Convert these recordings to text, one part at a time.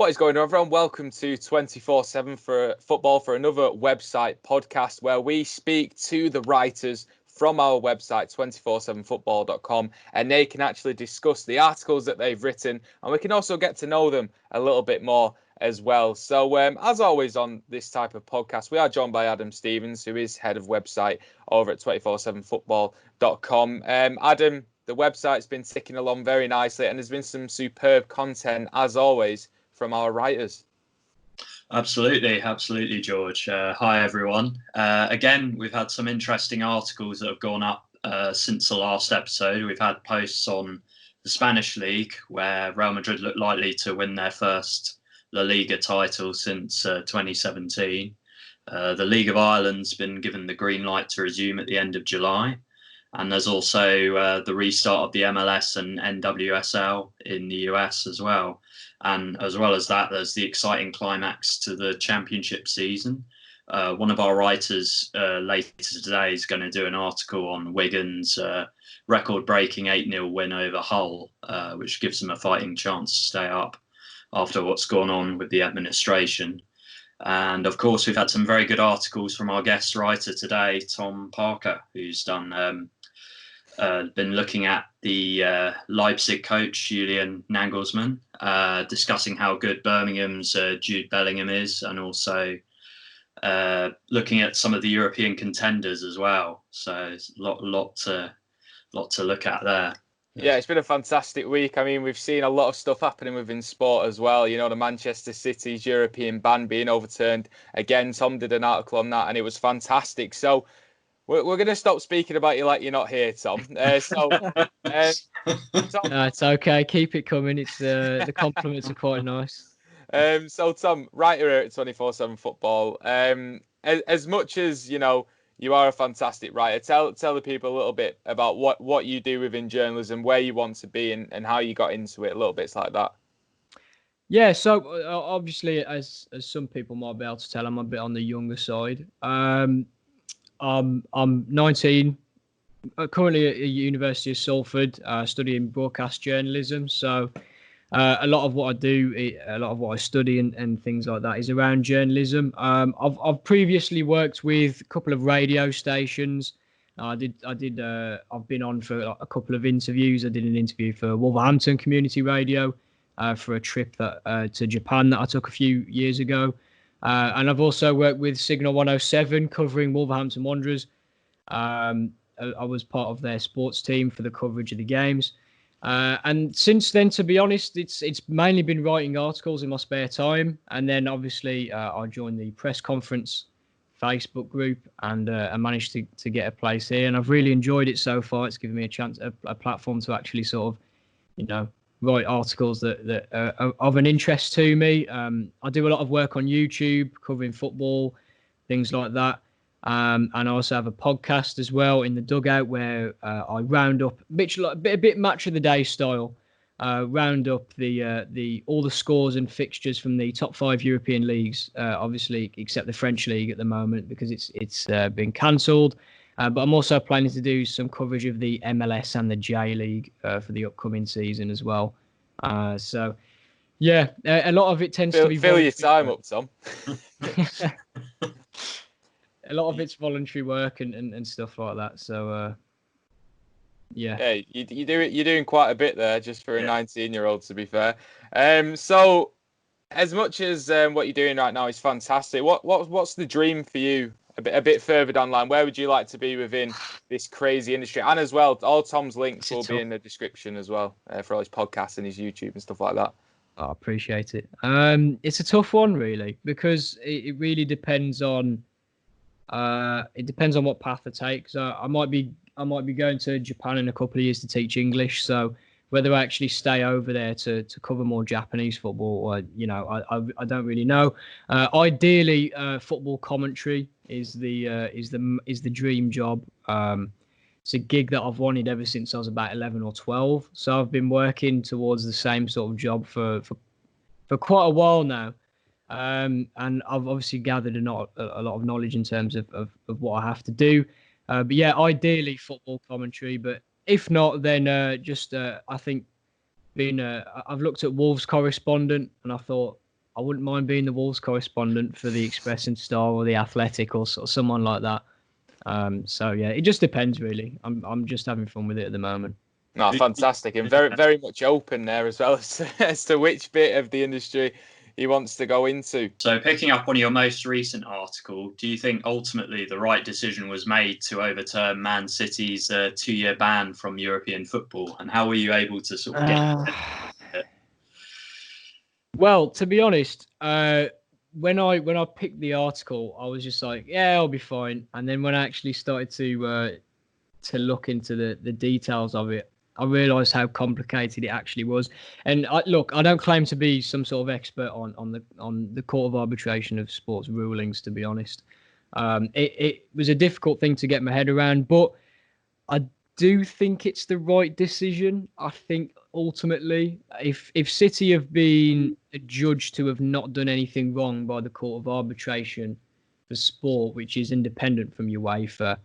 What is going on, everyone? Welcome to 24/7 for football for another website podcast where we speak to the writers from our website 247football.com, and they can actually discuss the articles that they've written, and we can also get to know them a little bit more as well. So as always on this type of podcast, we are joined by Adam Stevens, who is head of website over at 247football.com. Adam, the website's been ticking along very nicely, and there's been some superb content as always from our writers. Absolutely, George. Hi, everyone. Again, we've had some interesting articles that have gone up since the last episode. We've had posts on the Spanish League, where Real Madrid look likely to win their first La Liga title since 2017. The League of Ireland's been given the green light to resume at the end of July. And there's also the restart of the MLS and NWSL in the US as well. And as well as that, there's the exciting climax to the championship season. One of our writers later today is going to do an article on Wigan's record-breaking 8-0 win over Hull, which gives them a fighting chance to stay up after what's gone on with the administration. And of course, we've had some very good articles from our guest writer today, Tom Parker, who's been looking at the Leipzig coach, Julian Nagelsmann, discussing how good Birmingham's Jude Bellingham is, and also looking at some of the European contenders as well. So it's a lot to look at there. Yeah, it's been a fantastic week. I mean, we've seen a lot of stuff happening within sport as well. You know, the Manchester City's European ban being overturned. Again, Tom did an article on that, and it was fantastic. So we're going to stop speaking about you like you're not here, Tom. Tom, no, it's okay. Keep it coming. It's the compliments are quite nice. So Tom, writer here at 24/7 Football. As much as you are a fantastic writer, tell the people a little bit about what you do within journalism, where you want to be, and how you got into it. A little bits like that. Yeah. So obviously, as some people might be able to tell, I'm a bit on the younger side. I'm 19, currently at the University of Salford, studying broadcast journalism. So a lot of what I do, a lot of what I study and things like that is around journalism. I've previously worked with a couple of radio stations. I've been on for a couple of interviews. I did an interview for Wolverhampton Community Radio for a trip to Japan that I took a few years ago. And I've also worked with Signal 107 covering Wolverhampton Wanderers. I was part of their sports team for the coverage of the games. And since then, to be honest, it's mainly been writing articles in my spare time. And then obviously I joined the press conference Facebook group and I managed to get a place here. And I've really enjoyed it so far. It's given me a platform to actually sort of, write articles that are of an interest to me. I do a lot of work on YouTube covering football, things like that. And I also have a podcast as well, In the Dugout, where I round up a bit match of the day style, round up all the scores and fixtures from the top 5 European leagues, obviously except the French league at the moment because it's been cancelled. But I'm also planning to do some coverage of the MLS and the J League for the upcoming season as well. So, yeah, a lot of it tends to be... Fill your time up, Tom. A lot of it's voluntary work and stuff like that. So, yeah. Yeah, you're doing quite a bit there just for a 19-year-old, to be fair. So, as much as what you're doing right now is fantastic, what's the dream for you? A bit further down the line, where would you like to be within this crazy industry? And as well, all Tom's links will be in the description as well for all his podcasts and his YouTube and stuff like that. I appreciate it. It's a tough one, really, because it really depends on what path I take. So I might be going to Japan in a couple of years to teach English. So whether I actually stay over there to cover more Japanese football, or I don't really know. Ideally, football commentary is the dream job. It's a gig that I've wanted ever since I was about 11 or 12. So I've been working towards the same sort of job for quite a while now. And I've obviously gathered a lot of knowledge in terms of what I have to do. But yeah, ideally football commentary. But if not, then I think I've looked at Wolves correspondent, and I thought I wouldn't mind being the Wolves correspondent for the Express and Star or the Athletic or sort of someone like that. So yeah, it just depends really. I'm just having fun with it at the moment. No, fantastic, and very, very much open there as well as to which bit of the industry he wants to go into. So, picking up on your most recent article, do you think ultimately the right decision was made to overturn Man City's 2-year ban from European football, and how were you able to sort of get it? Well, to be honest, when I picked the article, I was just like, yeah, I'll be fine. And then when I actually started to look into the details of it, I realised how complicated it actually was. And I don't claim to be some sort of expert on the Court of Arbitration of Sports rulings. To be honest, it was a difficult thing to get my head around, but I do think it's the right decision. I think ultimately, if City have been judged to have not done anything wrong by the Court of Arbitration for Sport, which is independent from UEFA,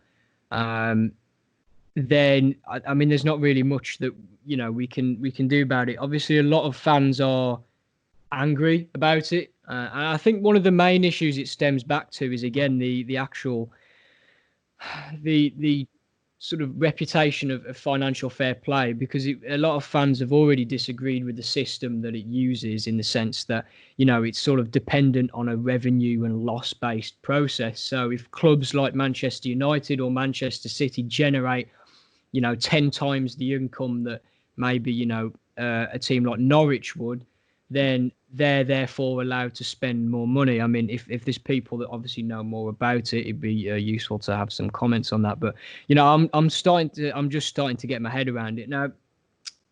then I mean, there's not really much that we can do about it. Obviously, a lot of fans are angry about it, and I think one of the main issues it stems back to is again the actual the sort of reputation of financial fair play, because a lot of fans have already disagreed with the system that it uses, in the sense that it's sort of dependent on a revenue and loss based process. So if clubs like Manchester United or Manchester City generate 10 times the income that maybe a team like Norwich would, then they're therefore allowed to spend more money. I mean, if there's people that obviously know more about it, it'd be useful to have some comments on that. But I'm just starting to get my head around it now.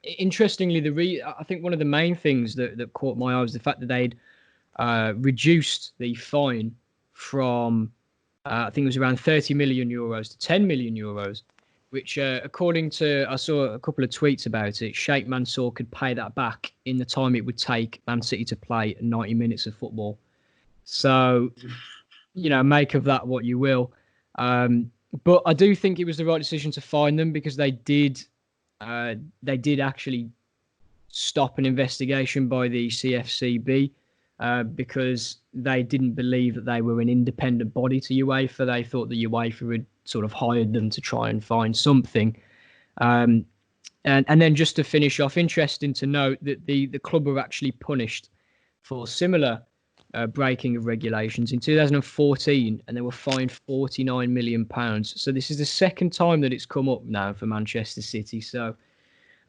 Interestingly, I think one of the main things that caught my eye was the fact that they'd reduced the fine from I think it was around 30 million euros to 10 million euros. Which, according to, I saw a couple of tweets about it, Sheikh Mansour could pay that back in the time it would take Man City to play 90 minutes of football. So, make of that what you will. But I do think it was the right decision to fine them, because they did actually stop an investigation by the CFCB because they didn't believe that they were an independent body to UEFA. They thought that UEFA had sort of hired them to try and find something. And then just to finish off, interesting to note that the club were actually punished for similar breaking of regulations in 2014, and they were fined £49 million. So this is the second time that it's come up now for Manchester City. So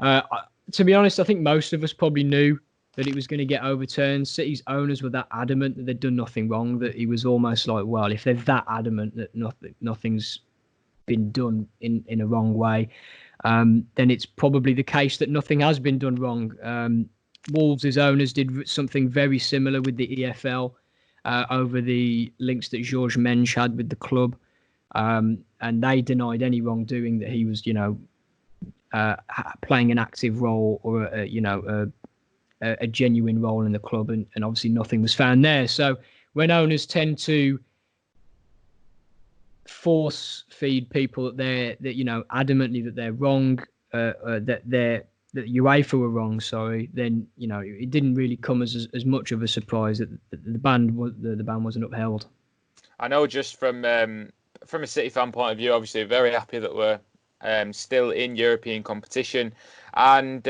to be honest, I think most of us probably knew that it was going to get overturned. City's owners were that adamant that they'd done nothing wrong, that it was almost like, well, if they're that adamant that nothing's been done in a wrong way, then it's probably the case that nothing has been done wrong. Wolves' owners did something very similar with the EFL over the links that Georges Menges had with the club, and they denied any wrongdoing, that he was, playing an active role or a genuine role in the club, and obviously nothing was found there. So when owners tend to force feed people that they're adamantly that they're wrong, that UEFA were wrong, then it didn't really come as much of a surprise that the ban wasn't upheld. I know, just from a City fan point of view, obviously very happy that we're still in European competition, and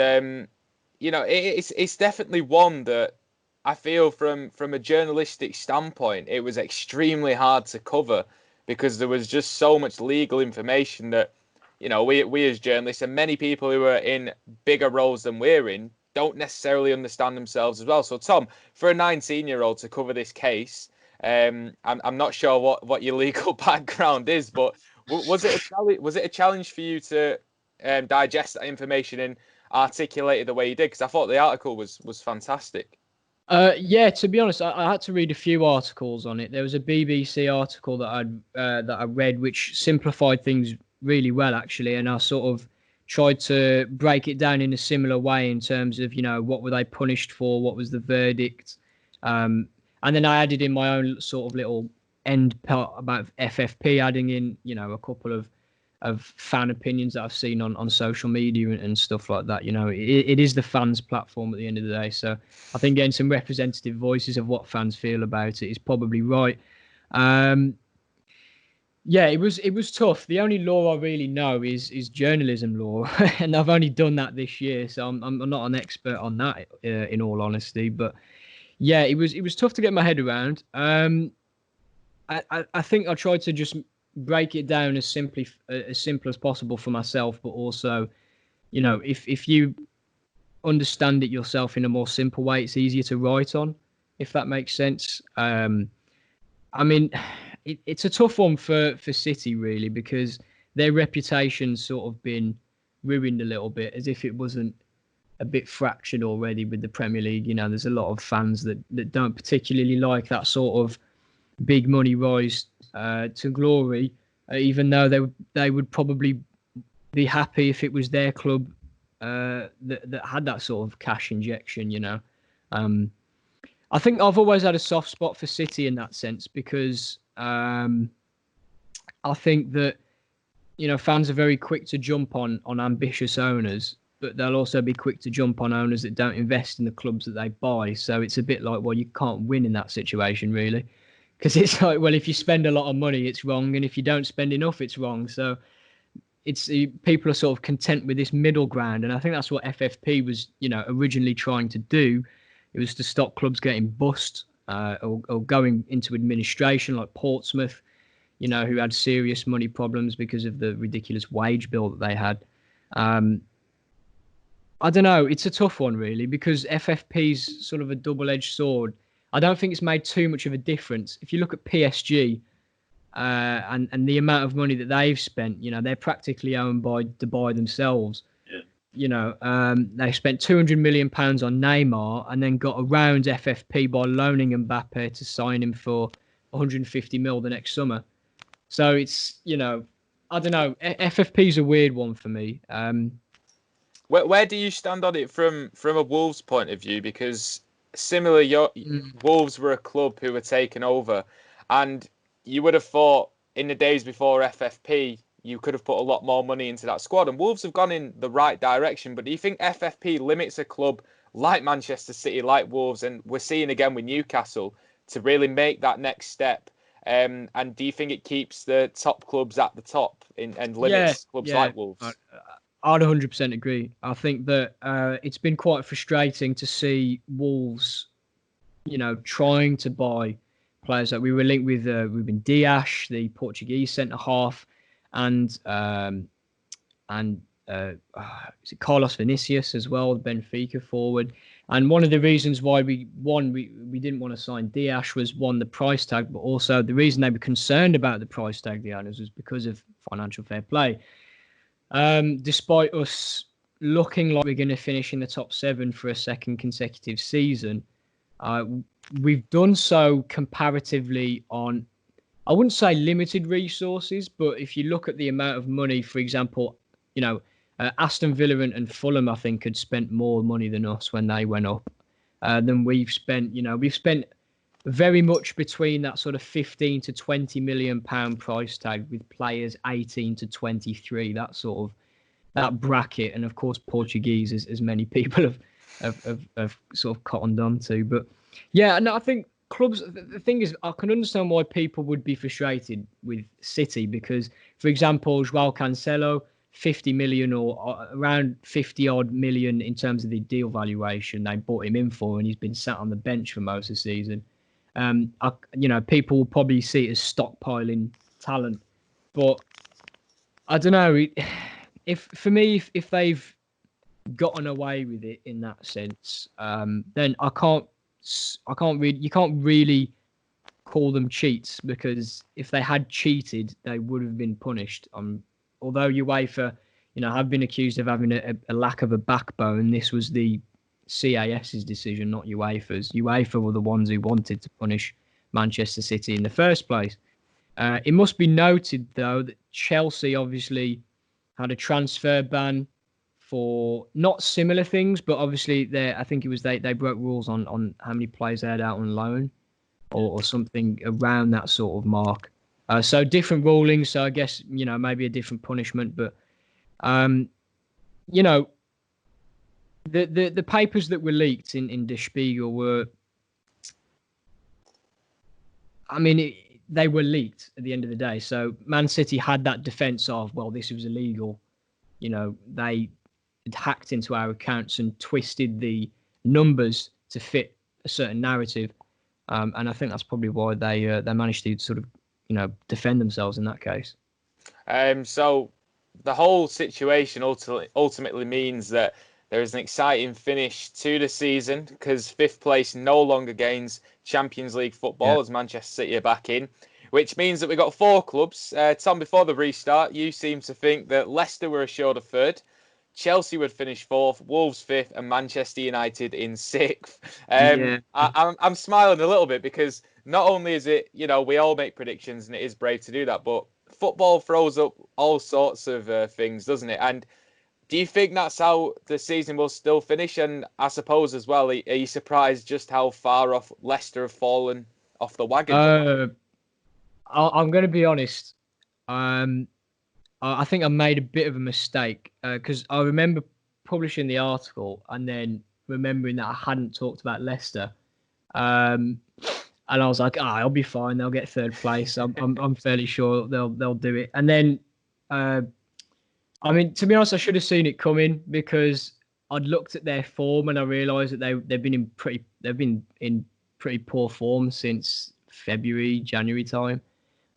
it's definitely one that I feel from a journalistic standpoint, it was extremely hard to cover, because there was just so much legal information that, we as journalists, and many people who are in bigger roles than we're in, don't necessarily understand themselves as well. So Tom, for a 19-year-old to cover this case, I'm not sure what your legal background is, but was it a challenge for you to digest that information and articulate it the way you did? Because I thought the article was fantastic. Yeah, to be honest, I had to read a few articles on it. There was a BBC article that I read, which simplified things really well, actually, and I sort of tried to break it down in a similar way in terms of, what were they punished for, what was the verdict, and then I added in my own sort of little end part about FFP, adding in, a couple of fan opinions that I've seen on social media and stuff like that. You know, it is the fans' platform at the end of the day. So I think getting some representative voices of what fans feel about it is probably right. Yeah, it was tough. The only law I really know is journalism law, and I've only done that this year, so I'm not an expert on that, in all honesty. But yeah, it was tough to get my head around. I think I tried to just break it down as simple as possible for myself, but also, you know, if you understand it yourself in a more simple way, it's easier to write on, if that makes sense. I mean, it's a tough one for City, really, because their reputation's sort of been ruined a little bit, as if it wasn't a bit fractured already with the Premier League. You know, there's a lot of fans that don't particularly like that sort of big money rise to glory, even though they would probably be happy if it was their club that had that sort of cash injection, you know. I think I've always had a soft spot for City in that sense, because I think that, you know, fans are very quick to jump on ambitious owners, but they'll also be quick to jump on owners that don't invest in the clubs that they buy. So it's a bit like, well, you can't win in that situation, really, because it's like, well, if you spend a lot of money, it's wrong, and if you don't spend enough, it's wrong. So it's people are sort of content with this middle ground, and I think that's what FFP was, you know, originally trying to do. It was to stop clubs getting bust or going into administration, like Portsmouth, you know, who had serious money problems because of the ridiculous wage bill that they had. I don't know. It's a tough one, really, because FFP's sort of a double-edged sword. I don't think it's made too much of a difference. If you look at PSG and the amount of money that they've spent, you know, they're practically owned by Dubai themselves. Yeah. You know, they spent £200 million on Neymar and then got around FFP by loaning Mbappe to sign him for 150 mil the next summer. So it's, you know, I don't know. FFP's a weird one for me. Where do you stand on it from a Wolves point of view? Because similarly, Wolves were a club who were taken over, and you would have thought in the days before FFP, you could have put a lot more money into that squad, and Wolves have gone in the right direction. But do you think FFP limits a club like Manchester City, like Wolves, and we're seeing again with Newcastle, to really make that next step? And do you think it keeps the top clubs at the top and limits clubs like Wolves? I'd 100% agree. I think that it's been quite frustrating to see Wolves, you know, trying to buy players. Like we were linked with Ruben Dias, the Portuguese centre half, and is it Carlos Vinicius as well, the Benfica forward. And one of the reasons why we didn't want to sign Dias was, one, the price tag, but also the reason they were concerned about the price tag, the owners, was because of financial fair play. Despite us looking like we're going to finish in the top 7 for a second consecutive season, we've done so comparatively on, I wouldn't say limited resources, but if you look at the amount of money, for example, you know, Aston Villa and Fulham, I think, had spent more money than us when they went up than we've spent. You know, we've spent very much between that sort of 15 to 20 million pound price tag, with players 18 to 23, that sort of that bracket. And of course, Portuguese, as many people have sort of cottoned on to. But yeah, no, I think clubs, the thing is, I can understand why people would be frustrated with City, because, for example, João Cancelo, 50 million or around 50 odd million in terms of the deal valuation they bought him in for, and he's been sat on the bench for most of the season. You know, people will probably see it as stockpiling talent, but I don't know. If they've gotten away with it in that sense, then you can't really call them cheats, because if they had cheated, they would have been punished. Although UEFA, you know, have been accused of having a lack of a backbone, this was the CAS's decision, not UEFA's. UEFA were the ones who wanted to punish Manchester City in the first place. It must be noted, though, that Chelsea obviously had a transfer ban for not similar things, but obviously I think it was they broke rules on how many players they had out on loan or something around that sort of mark. So different rulings. So I guess, maybe a different punishment. But, the papers that were leaked in Der Spiegel were, they were leaked at the end of the day. So Man City had that defense of, well, this was illegal. They had hacked into our accounts and twisted the numbers to fit a certain narrative. And I think that's probably why they managed to sort of, defend themselves in that case. So the whole situation ultimately means that there is an exciting finish to the season, because fifth place no longer gains Champions League football as Manchester City are back in, which means that we've got 4 clubs. Tom, before the restart, you seem to think that Leicester were assured of 3rd, Chelsea would finish 4th, Wolves 5th, and Manchester United in 6th. I'm smiling a little bit because not only is it, we all make predictions and it is brave to do that, but football throws up all sorts of things, doesn't it? And do you think that's how the season will still finish? And I suppose as well, are you surprised just how far off Leicester have fallen off the wagon? I'm going to be honest. I think I made a bit of a mistake because I remember publishing the article and then remembering that I hadn't talked about Leicester. And I was like, I'll be fine. They'll get 3rd place. I'm fairly sure they'll do it. And then, to be honest, I should have seen it coming because I'd looked at their form and I realised that they've been in pretty poor form since February, January time.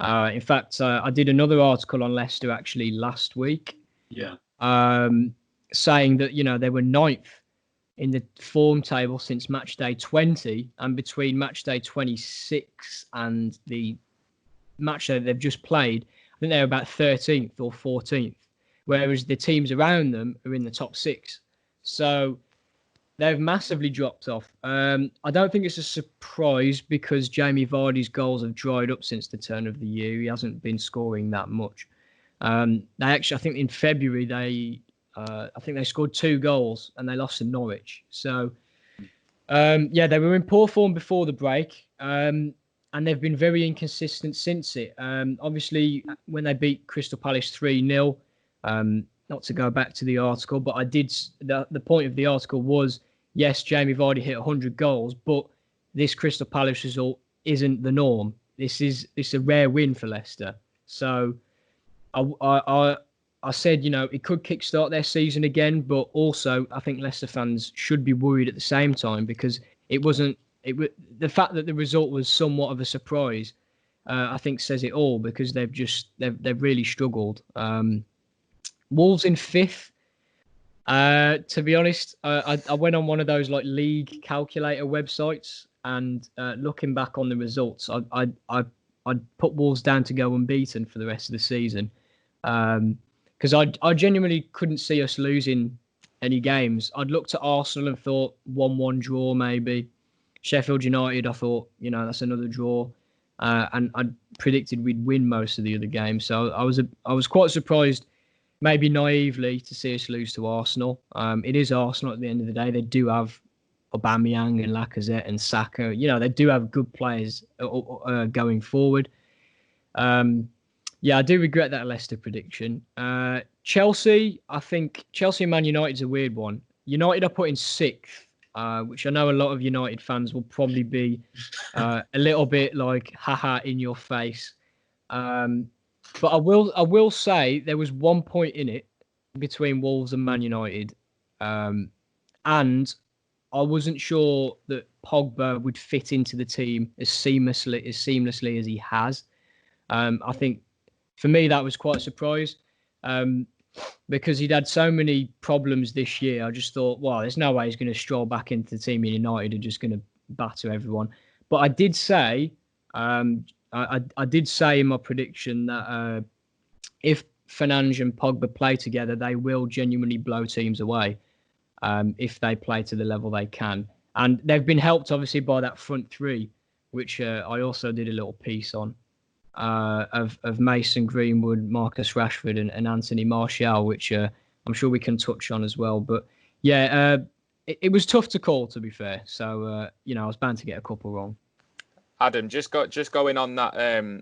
In fact, I did another article on Leicester actually last week. Yeah. Saying that, they were 9th in the form table since match day 20, and between match day 26 and the match day they've just played, I think they're about 13th or 14th, whereas the teams around them are in the top 6. So they've massively dropped off. I don't think it's a surprise because Jamie Vardy's goals have dried up since the turn of the year. He hasn't been scoring that much. I think in February I think they scored 2 goals and they lost to Norwich. So they were in poor form before the break, and they've been very inconsistent since it. Obviously, when they beat Crystal Palace 3-0, not to go back to the article, but the point of the article was, yes, Jamie Vardy hit 100 goals, but this Crystal Palace result isn't the norm. It's a rare win for Leicester. So I said, it could kickstart their season again, but also I think Leicester fans should be worried at the same time because the fact that the result was somewhat of a surprise, I think says it all because they've really struggled. Wolves in 5th. To be honest, I went on one of those like league calculator websites and looking back on the results, I'd put Wolves down to go unbeaten for the rest of the season. Because I genuinely couldn't see us losing any games. I'd looked at Arsenal and thought 1-1 draw maybe. Sheffield United, I thought, that's another draw. And I predicted we'd win most of the other games. So I was quite surprised, maybe naively, to see us lose to Arsenal. It is Arsenal at the end of the day. They do have Aubameyang and Lacazette and Saka. They do have good players going forward. I do regret that Leicester prediction. Chelsea, I think Chelsea and Man United's a weird one. United are put in 6th, which I know a lot of United fans will probably be a little bit like, haha, in your face. But I will say there was 1 point in it between Wolves and Man United. And I wasn't sure that Pogba would fit into the team as seamlessly as he has. I think for me, that was quite a surprise because he'd had so many problems this year. I just thought, wow, there's no way he's going to stroll back into the team in United and just going to batter everyone. But I did say, I did say in my prediction that if Fernandes and Pogba play together, they will genuinely blow teams away if they play to the level they can. And they've been helped, obviously, by that front 3, which I also did a little piece on. Of Mason Greenwood, Marcus Rashford, and Anthony Martial, which I'm sure we can touch on as well. But it was tough to call, to be fair. So I was bound to get a couple wrong. Adam, just going on that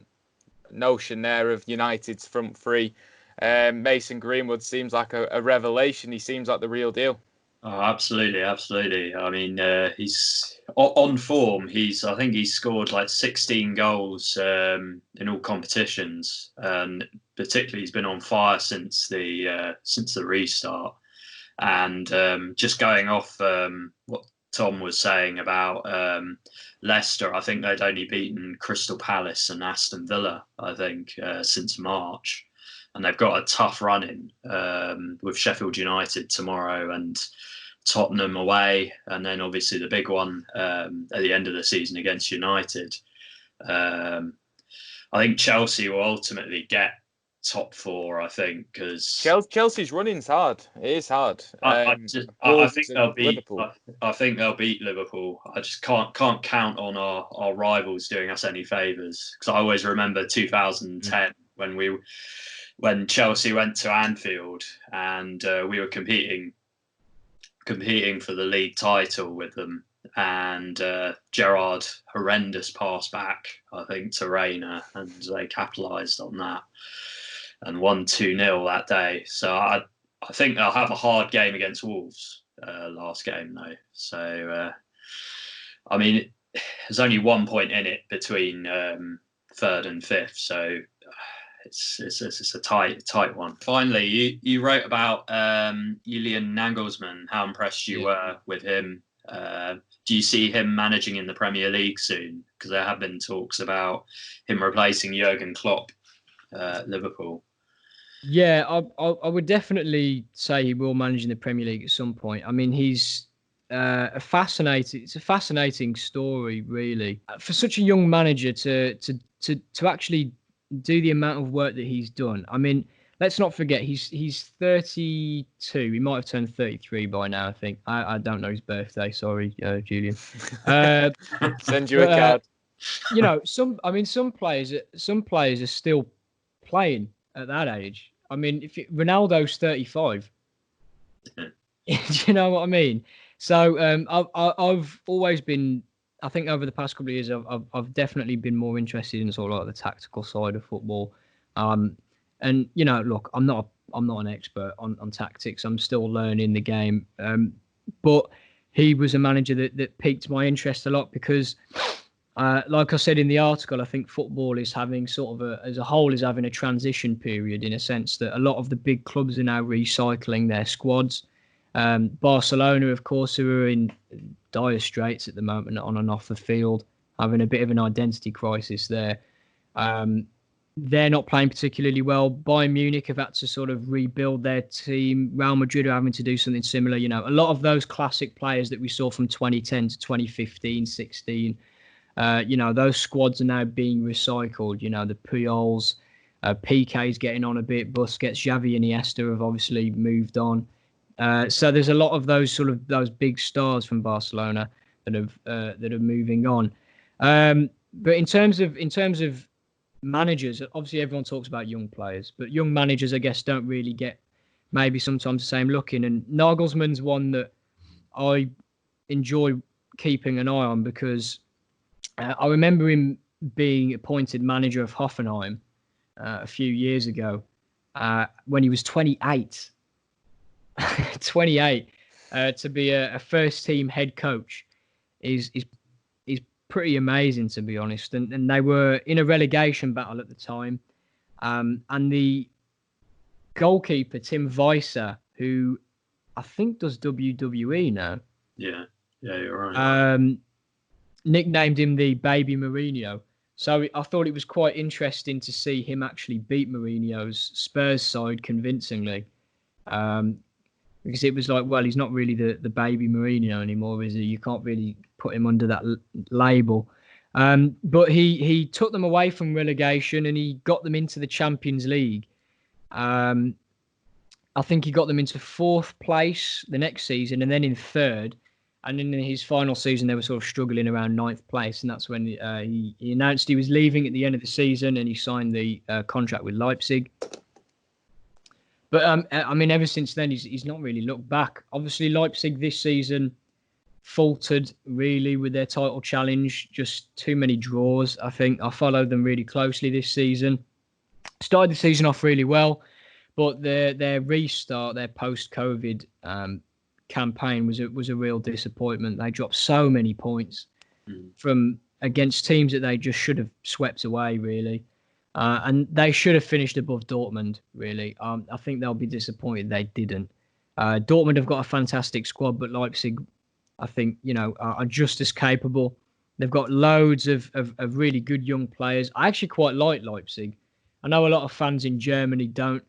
notion there of United's front three. Mason Greenwood seems like a revelation. He seems like the real deal. Oh, absolutely, absolutely. I mean, he's on form. I think he's scored like 16 goals in all competitions, and particularly he's been on fire since the restart. And just going off what Tom was saying about Leicester, I think they'd only beaten Crystal Palace and Aston Villa, I think, since March. And they've got a tough run in with Sheffield United tomorrow and Tottenham away. And then obviously the big one at the end of the season against United. I think Chelsea will ultimately get top four, I think, because Chelsea's running's hard. It is hard. I think they'll beat Liverpool. I think they'll beat Liverpool. I just can't count on our rivals doing us any favours, because I always remember 2010 when Chelsea went to Anfield and we were competing for the league title with them, and Gerrard horrendous pass back, I think, to Reina, and they capitalised on that and won 2-0 that day. So I think they'll have a hard game against Wolves last game though. So I mean, there's only 1 point in it between third and fifth, so it's a tight one. Finally, you wrote about Julian Nagelsmann, how impressed you were with him. Do you see him managing in the Premier League soon? Because there have been talks about him replacing Jurgen Klopp at Liverpool. Yeah, I would definitely say he will manage in the Premier League at some point. I mean, he's it's a fascinating story, really, for such a young manager to actually do the amount of work that he's done. I mean, let's not forget he's 32. He might have turned 33 by now, I think. I don't know his birthday. Sorry, Julian. Send you a card. Some players are still playing at that age. I mean, Ronaldo's 35. Do you know what I mean? So I've always been, I think over the past couple of years, I've definitely been more interested in sort of like the tactical side of football. And look, I'm not an expert on tactics. I'm still learning the game. But he was a manager that piqued my interest a lot because, like I said in the article, I think football is having as a whole is having a transition period, in a sense that a lot of the big clubs are now recycling their squads. Barcelona, of course, who are in dire straits at the moment on and off the field, having a bit of an identity crisis there. They're not playing particularly well. Bayern Munich have had to sort of rebuild their team. Real Madrid are having to do something similar. A lot of those classic players that we saw from 2010 to 2015, 16, those squads are now being recycled. The Pujols, PK's getting on a bit. Busquets, Xavi and Iniesta have obviously moved on. So there's a lot of those big stars from Barcelona that are moving on. But in terms of managers, obviously everyone talks about young players, but young managers, I guess, don't really get maybe sometimes the same look in. And Nagelsmann's one that I enjoy keeping an eye on because I remember him being appointed manager of Hoffenheim a few years ago when he was 28. 28 to be a first team head coach is pretty amazing, to be honest. And they were in a relegation battle at the time, and the goalkeeper Tim Weiser, who I think does WWE now, yeah, you're right, nicknamed him the Baby Mourinho. So I thought it was quite interesting to see him actually beat Mourinho's Spurs side convincingly. Because it was like, well, he's not really the baby Mourinho anymore, is he? You can't really put him under that label. But he took them away from relegation and he got them into the Champions League. I think he got them into fourth place the next season and then in third. And in his final season, they were sort of struggling around ninth place. And that's when he announced he was leaving at the end of the season and he signed the contract with Leipzig. But, I mean, ever since then, he's not really looked back. Obviously, Leipzig this season faltered really with their title challenge. Just too many draws. I think I followed them really closely this season. Started the season off really well, but their restart, their post-COVID campaign was a real disappointment. They dropped so many points from against teams that they just should have swept away, really. And they should have finished above Dortmund, really. I think they'll be disappointed they didn't. Dortmund have got a fantastic squad, but Leipzig, I think, are just as capable. They've got loads of really good young players. I actually quite like Leipzig. I know a lot of fans in Germany don't,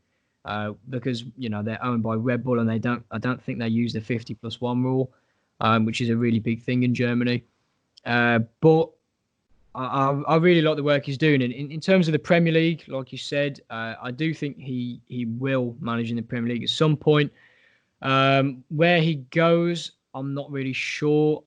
because they're owned by Red Bull, and I don't think they use the 50+1 rule, which is a really big thing in Germany. But I really like the work he's doing. And in terms of the Premier League, like you said, I do think he will manage in the Premier League at some point. Where he goes, I'm not really sure.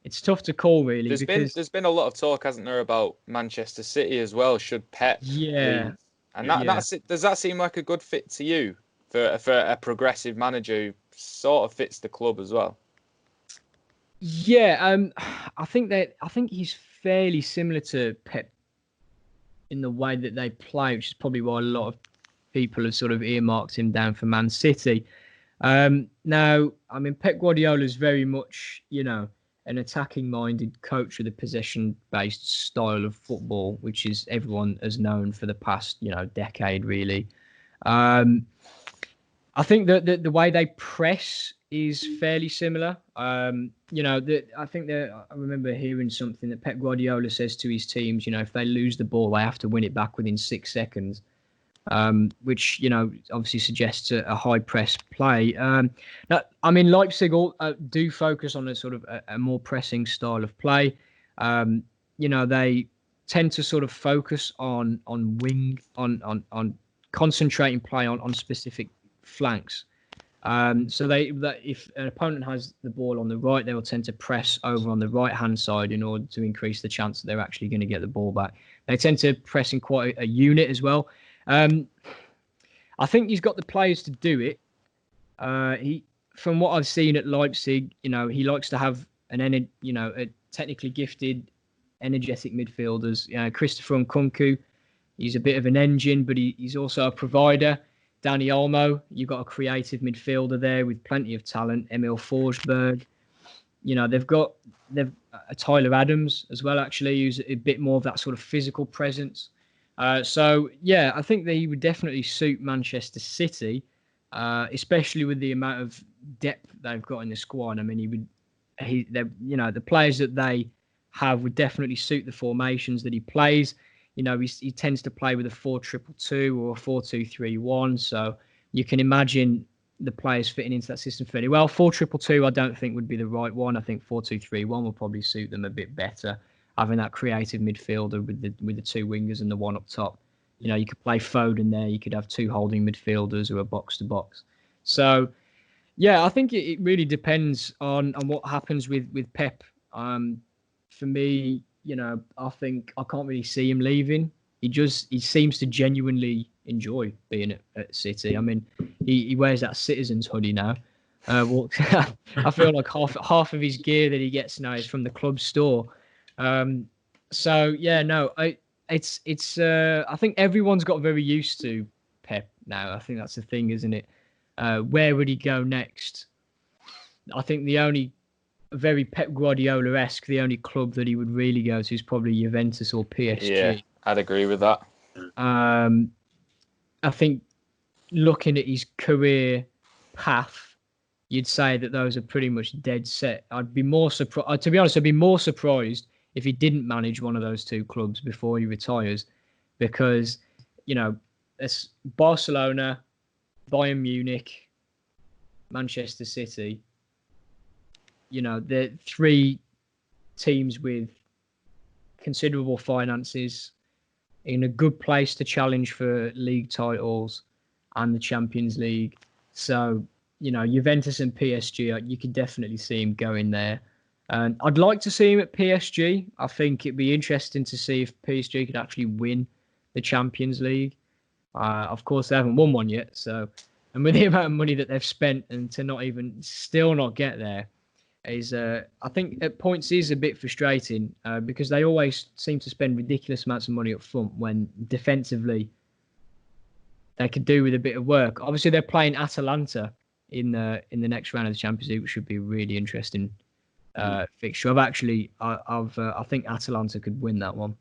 It's tough to call, really. There's been a lot of talk, hasn't there, about Manchester City as well. Should Pep leave? And that's it. Does that seem like a good fit to you for a progressive manager who sort of fits the club as well? Yeah, I think he's fairly similar to Pep in the way that they play, which is probably why a lot of people have sort of earmarked him down for Man City. Now, I mean, Pep Guardiola is very much, an attacking-minded coach with a possession-based style of football, which is everyone has known for the past, decade, really. I think that the way they press is fairly similar. I remember hearing something that Pep Guardiola says to his teams, if they lose the ball, they have to win it back within 6 seconds, which, obviously suggests a high press play. Now, I mean, Leipzig do focus on a sort of a more pressing style of play. They tend to sort of focus on concentrating play on specific flanks. So if an opponent has the ball on the right, they will tend to press over on the right-hand side in order to increase the chance that they're actually going to get the ball back. They tend to press in quite a unit as well. I think he's got the players to do it. From what I've seen at Leipzig, he likes to have a technically gifted, energetic midfielders. Christopher Nkunku, he's a bit of an engine, but he's also a provider. Dani Olmo, you've got a creative midfielder there with plenty of talent. Emil Forsberg, they've got Tyler Adams as well, actually, who's a bit more of that sort of physical presence. So yeah, I think that he would definitely suit Manchester City, especially with the amount of depth they've got in the squad. I mean, the players that they have would definitely suit the formations that he plays. He tends to play with a 4-2-2 or a 4-2-3-1. So you can imagine the players fitting into that system fairly well. 4-2-2, I don't think would be the right one. I think 4-2-3-1 will probably suit them a bit better, having that creative midfielder with the two wingers and the one up top. You could play Foden there. You could have two holding midfielders who are box to box. So, yeah, I think it really depends on what happens with Pep. For me, I think I can't really see him leaving. He seems to genuinely enjoy being at City. I mean, he wears that Citizens hoodie now. I feel like half of his gear that he gets now is from the club store. So yeah, no, it's I think everyone's got very used to Pep now. I think that's the thing, isn't it? Where would he go next? I think the only very Pep Guardiola-esque, the only club that he would really go to is probably Juventus or PSG. Yeah, I'd agree with that. I think looking at his career path, you'd say that those are pretty much dead set. I'd be more surprised. To be honest, I'd be more surprised if he didn't manage one of those two clubs before he retires, because it's Barcelona, Bayern Munich, Manchester City. They're three teams with considerable finances, in a good place to challenge for league titles and the Champions League. So, Juventus and PSG, you could definitely see him going there. And I'd like to see him at PSG. I think it'd be interesting to see if PSG could actually win the Champions League. Of course, they haven't won one yet, so And with the amount of money that they've spent and to still not get there is, I think at points is a bit frustrating because they always seem to spend ridiculous amounts of money up front when defensively they could do with a bit of work. Obviously, they're playing Atalanta in the next round of the Champions League, which should be a really interesting fixture. I think Atalanta could win that one.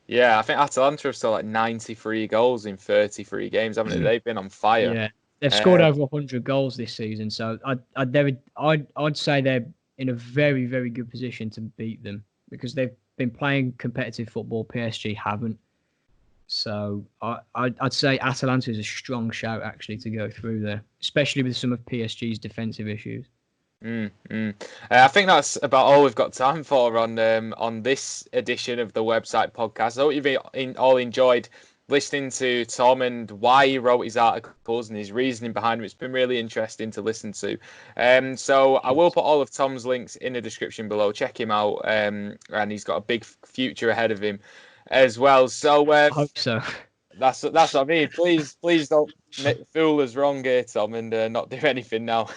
Yeah, I think Atalanta have still like 93 goals in 33 games, haven't they? They've been on fire. Yeah, they've scored over 100 goals this season, so I'd say they're in a very, very good position to beat them because they've been playing competitive football. PSG haven't. So I'd say Atalanta is a strong shout actually to go through there, especially with some of PSG's defensive issues. I think that's about all we've got time for on this edition of the website podcast. I hope you've all enjoyed listening to Tom and why he wrote his articles and his reasoning behind them. It's been really interesting to listen to. So I will put all of Tom's links in the description below. Check him out, and he's got a big future ahead of him as well. So I hope so. That's what I mean. Please don't fool us wrong here, Tom, and not do anything now.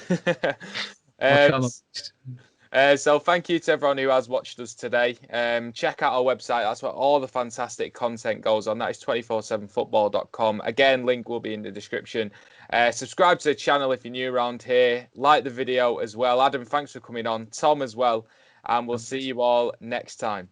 So thank you to everyone who has watched us today. Check out our website. That's where all the fantastic content goes on. That is 247football.com. Again, link will be in the description. Subscribe to the channel if you're new around here. Like the video as well. Adam, thanks for coming on. Tom as well. And we'll see you all next time.